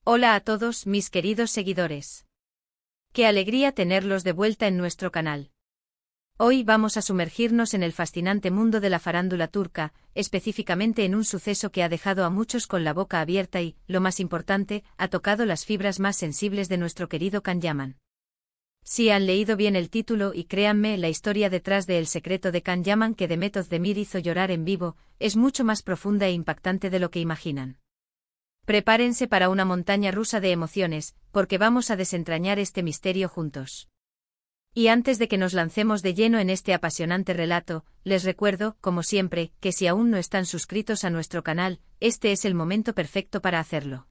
Hola a todos mis queridos seguidores. Qué alegría tenerlos de vuelta en nuestro canal. Hoy vamos a sumergirnos en el fascinante mundo de la farándula turca, específicamente en un suceso que ha dejado a muchos con la boca abierta y, lo más importante, ha tocado las fibras más sensibles de nuestro querido Can Yaman. Si han leído bien el título y créanme, la historia detrás de El secreto de Can Yaman que Demet Özdemir hizo llorar en vivo, es mucho más profunda e impactante de lo que imaginan. Prepárense para una montaña rusa de emociones, porque vamos a desentrañar este misterio juntos. Y antes de que nos lancemos de lleno en este apasionante relato, les recuerdo, como siempre, que si aún no están suscritos a nuestro canal, este es el momento perfecto para hacerlo.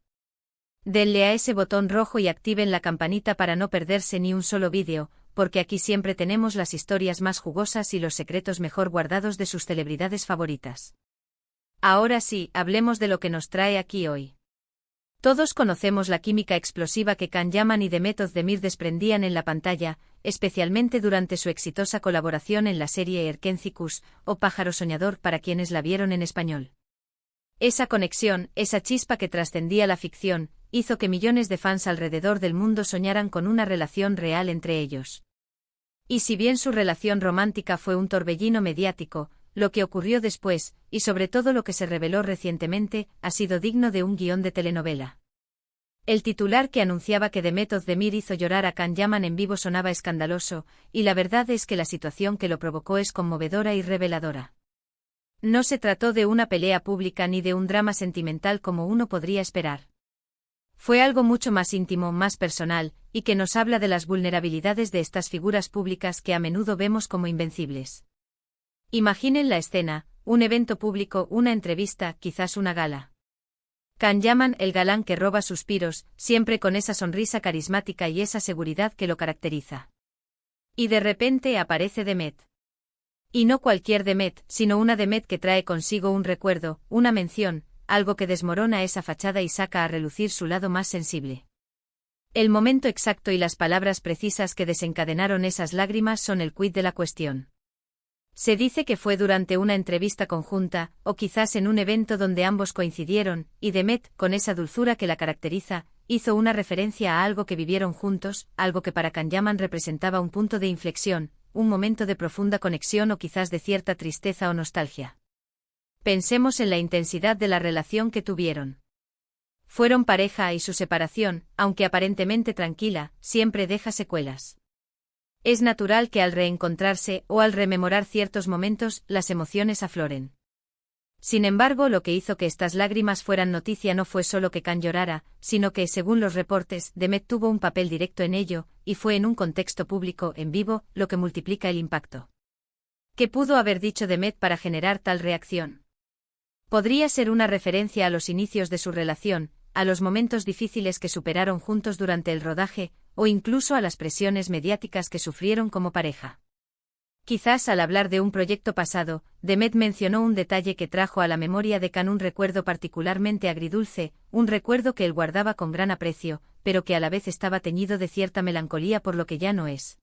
Denle a ese botón rojo y activen la campanita para no perderse ni un solo vídeo, porque aquí siempre tenemos las historias más jugosas y los secretos mejor guardados de sus celebridades favoritas. Ahora sí, hablemos de lo que nos trae aquí hoy. Todos conocemos la química explosiva que Can Yaman y Demet Özdemir desprendían en la pantalla, especialmente durante su exitosa colaboración en la serie Erkenci o Pájaro Soñador para quienes la vieron en español. Esa conexión, esa chispa que trascendía la ficción, hizo que millones de fans alrededor del mundo soñaran con una relación real entre ellos. Y si bien su relación romántica fue un torbellino mediático, lo que ocurrió después, y sobre todo lo que se reveló recientemente, ha sido digno de un guión de telenovela. El titular que anunciaba que Demet Özdemir hizo llorar a Can Yaman en vivo sonaba escandaloso, y la verdad es que la situación que lo provocó es conmovedora y reveladora. No se trató de una pelea pública ni de un drama sentimental como uno podría esperar. Fue algo mucho más íntimo, más personal, y que nos habla de las vulnerabilidades de estas figuras públicas que a menudo vemos como invencibles. Imaginen la escena, un evento público, una entrevista, quizás una gala. Can Yaman, el galán que roba suspiros, siempre con esa sonrisa carismática y esa seguridad que lo caracteriza. Y de repente aparece Demet. Y no cualquier Demet, sino una Demet que trae consigo un recuerdo, una mención, algo que desmorona esa fachada y saca a relucir su lado más sensible. El momento exacto y las palabras precisas que desencadenaron esas lágrimas son el quid de la cuestión. Se dice que fue durante una entrevista conjunta, o quizás en un evento donde ambos coincidieron, y Demet, con esa dulzura que la caracteriza, hizo una referencia a algo que vivieron juntos, algo que para Can Yaman representaba un punto de inflexión, un momento de profunda conexión o quizás de cierta tristeza o nostalgia. Pensemos en la intensidad de la relación que tuvieron. Fueron pareja y su separación, aunque aparentemente tranquila, siempre deja secuelas. Es natural que al reencontrarse o al rememorar ciertos momentos, las emociones afloren. Sin embargo, lo que hizo que estas lágrimas fueran noticia no fue solo que Can llorara, sino que, según los reportes, Demet tuvo un papel directo en ello, y fue en un contexto público, en vivo, lo que multiplica el impacto. ¿Qué pudo haber dicho Demet para generar tal reacción? Podría ser una referencia a los inicios de su relación, a los momentos difíciles que superaron juntos durante el rodaje, o incluso a las presiones mediáticas que sufrieron como pareja. Quizás al hablar de un proyecto pasado, Demet mencionó un detalle que trajo a la memoria de Can un recuerdo particularmente agridulce, un recuerdo que él guardaba con gran aprecio, pero que a la vez estaba teñido de cierta melancolía por lo que ya no es.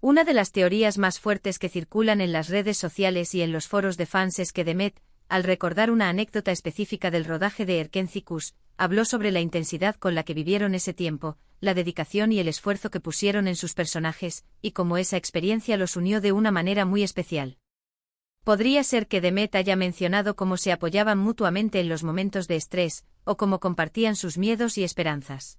Una de las teorías más fuertes que circulan en las redes sociales y en los foros de fans es que Demet, al recordar una anécdota específica del rodaje de Erkenci, habló sobre la intensidad con la que vivieron ese tiempo, la dedicación y el esfuerzo que pusieron en sus personajes, y cómo esa experiencia los unió de una manera muy especial. Podría ser que Demet haya mencionado cómo se apoyaban mutuamente en los momentos de estrés, o cómo compartían sus miedos y esperanzas.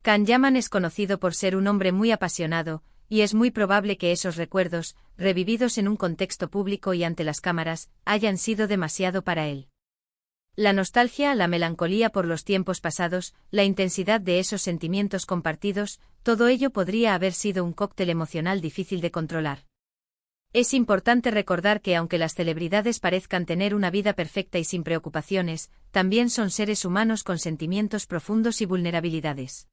Can Yaman es conocido por ser un hombre muy apasionado, y es muy probable que esos recuerdos, revividos en un contexto público y ante las cámaras, hayan sido demasiado para él. La nostalgia, la melancolía por los tiempos pasados, la intensidad de esos sentimientos compartidos, todo ello podría haber sido un cóctel emocional difícil de controlar. Es importante recordar que aunque las celebridades parezcan tener una vida perfecta y sin preocupaciones, también son seres humanos con sentimientos profundos y vulnerabilidades.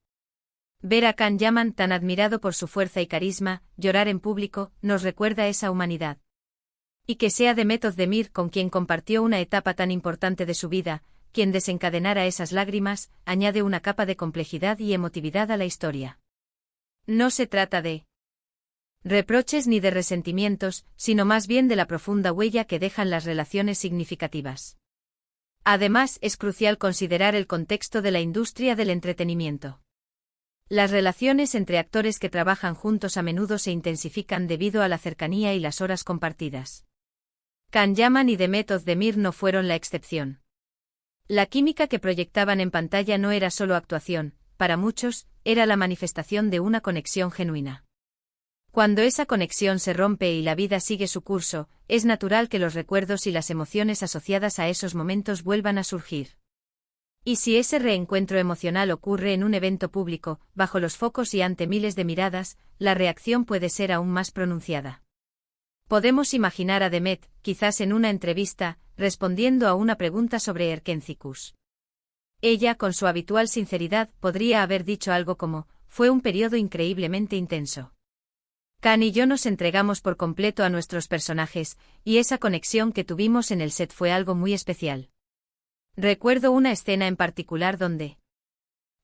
Ver a Can Yaman tan admirado por su fuerza y carisma, llorar en público, nos recuerda esa humanidad. Y que sea Demet Özdemir con quien compartió una etapa tan importante de su vida, quien desencadenara esas lágrimas, añade una capa de complejidad y emotividad a la historia. No se trata de reproches ni de resentimientos, sino más bien de la profunda huella que dejan las relaciones significativas. Además, es crucial considerar el contexto de la industria del entretenimiento. Las relaciones entre actores que trabajan juntos a menudo se intensifican debido a la cercanía y las horas compartidas. Can Yaman y Demet Özdemir no fueron la excepción. La química que proyectaban en pantalla no era solo actuación, para muchos, era la manifestación de una conexión genuina. Cuando esa conexión se rompe y la vida sigue su curso, es natural que los recuerdos y las emociones asociadas a esos momentos vuelvan a surgir. Y si ese reencuentro emocional ocurre en un evento público, bajo los focos y ante miles de miradas, la reacción puede ser aún más pronunciada. Podemos imaginar a Demet, quizás en una entrevista, respondiendo a una pregunta sobre Erkenci-Kuş. Ella, con su habitual sinceridad, podría haber dicho algo como: «Fue un periodo increíblemente intenso. Can y yo nos entregamos por completo a nuestros personajes, y esa conexión que tuvimos en el set fue algo muy especial». Recuerdo una escena en particular donde...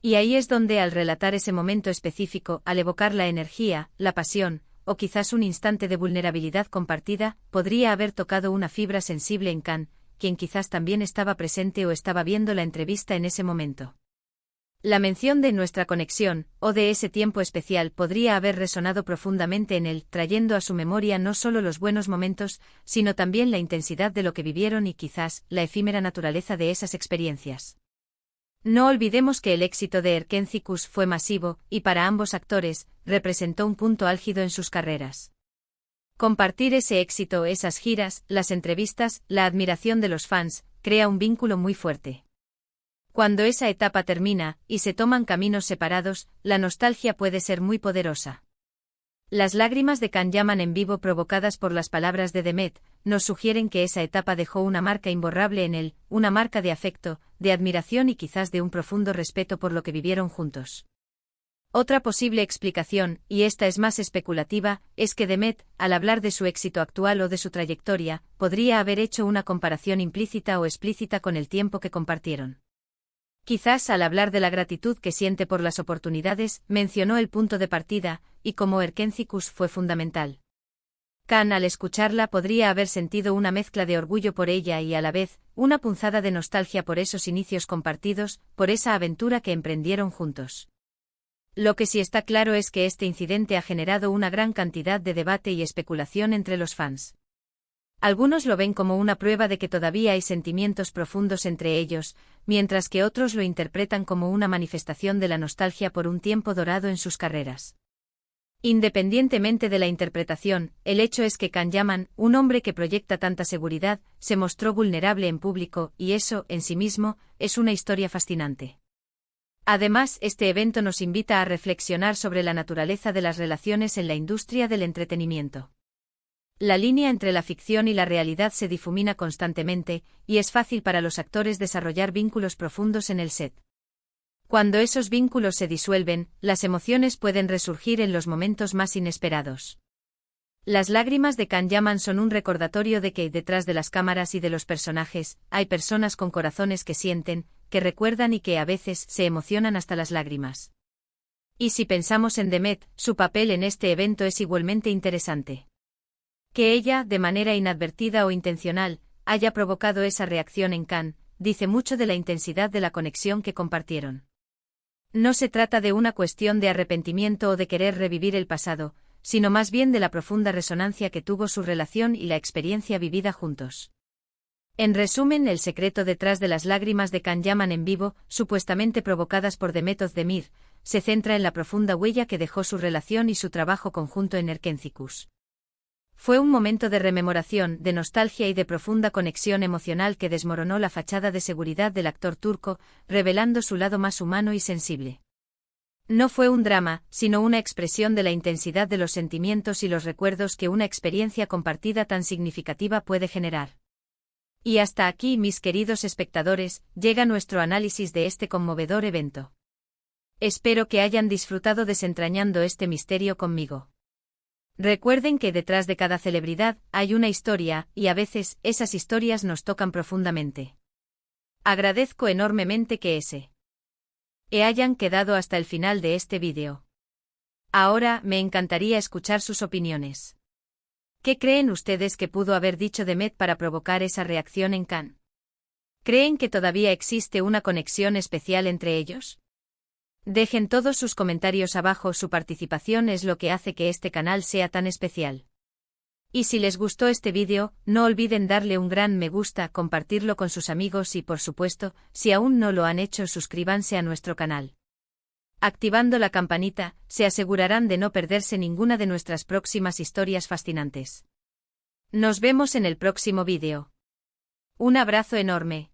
Y ahí es donde, al relatar ese momento específico, al evocar la energía, la pasión, o quizás un instante de vulnerabilidad compartida, podría haber tocado una fibra sensible en Can, quien quizás también estaba presente o estaba viendo la entrevista en ese momento. La mención de nuestra conexión, o de ese tiempo especial, podría haber resonado profundamente en él, trayendo a su memoria no solo los buenos momentos, sino también la intensidad de lo que vivieron y quizás, la efímera naturaleza de esas experiencias. No olvidemos que el éxito de Erkenci-Kuş fue masivo, y para ambos actores, representó un punto álgido en sus carreras. Compartir ese éxito, esas giras, las entrevistas, la admiración de los fans, crea un vínculo muy fuerte. Cuando esa etapa termina, y se toman caminos separados, la nostalgia puede ser muy poderosa. Las lágrimas de Can Yaman en vivo provocadas por las palabras de Demet, nos sugieren que esa etapa dejó una marca imborrable en él, una marca de afecto, de admiración y quizás de un profundo respeto por lo que vivieron juntos. Otra posible explicación, y esta es más especulativa, es que Demet, al hablar de su éxito actual o de su trayectoria, podría haber hecho una comparación implícita o explícita con el tiempo que compartieron. Quizás al hablar de la gratitud que siente por las oportunidades, mencionó el punto de partida, y cómo Erkenci-Kuş fue fundamental. Can, al escucharla, podría haber sentido una mezcla de orgullo por ella y a la vez, una punzada de nostalgia por esos inicios compartidos, por esa aventura que emprendieron juntos. Lo que sí está claro es que este incidente ha generado una gran cantidad de debate y especulación entre los fans. Algunos lo ven como una prueba de que todavía hay sentimientos profundos entre ellos, mientras que otros lo interpretan como una manifestación de la nostalgia por un tiempo dorado en sus carreras. Independientemente de la interpretación, el hecho es que Can Yaman, un hombre que proyecta tanta seguridad, se mostró vulnerable en público y eso, en sí mismo, es una historia fascinante. Además, este evento nos invita a reflexionar sobre la naturaleza de las relaciones en la industria del entretenimiento. La línea entre la ficción y la realidad se difumina constantemente, y es fácil para los actores desarrollar vínculos profundos en el set. Cuando esos vínculos se disuelven, las emociones pueden resurgir en los momentos más inesperados. Las lágrimas de Can Yaman son un recordatorio de que, detrás de las cámaras y de los personajes, hay personas con corazones que sienten, que recuerdan y que a veces se emocionan hasta las lágrimas. Y si pensamos en Demet, su papel en este evento es igualmente interesante. Que ella, de manera inadvertida o intencional, haya provocado esa reacción en Can, dice mucho de la intensidad de la conexión que compartieron. No se trata de una cuestión de arrepentimiento o de querer revivir el pasado, sino más bien de la profunda resonancia que tuvo su relación y la experiencia vivida juntos. En resumen, el secreto detrás de las lágrimas de Can Yaman en vivo, supuestamente provocadas por Demet Özdemir, se centra en la profunda huella que dejó su relación y su trabajo conjunto en Erkenci-Kuş. Fue un momento de rememoración, de nostalgia y de profunda conexión emocional que desmoronó la fachada de seguridad del actor turco, revelando su lado más humano y sensible. No fue un drama, sino una expresión de la intensidad de los sentimientos y los recuerdos que una experiencia compartida tan significativa puede generar. Y hasta aquí, mis queridos espectadores, llega nuestro análisis de este conmovedor evento. Espero que hayan disfrutado desentrañando este misterio conmigo. Recuerden que detrás de cada celebridad hay una historia, y a veces esas historias nos tocan profundamente. Agradezco enormemente que hayan quedado hasta el final de este vídeo. Ahora, me encantaría escuchar sus opiniones. ¿Qué creen ustedes que pudo haber dicho Demet para provocar esa reacción en Can? ¿Creen que todavía existe una conexión especial entre ellos? Dejen todos sus comentarios abajo, su participación es lo que hace que este canal sea tan especial. Y si les gustó este vídeo, no olviden darle un gran me gusta, compartirlo con sus amigos y por supuesto, si aún no lo han hecho, suscríbanse a nuestro canal. Activando la campanita, se asegurarán de no perderse ninguna de nuestras próximas historias fascinantes. Nos vemos en el próximo vídeo. Un abrazo enorme.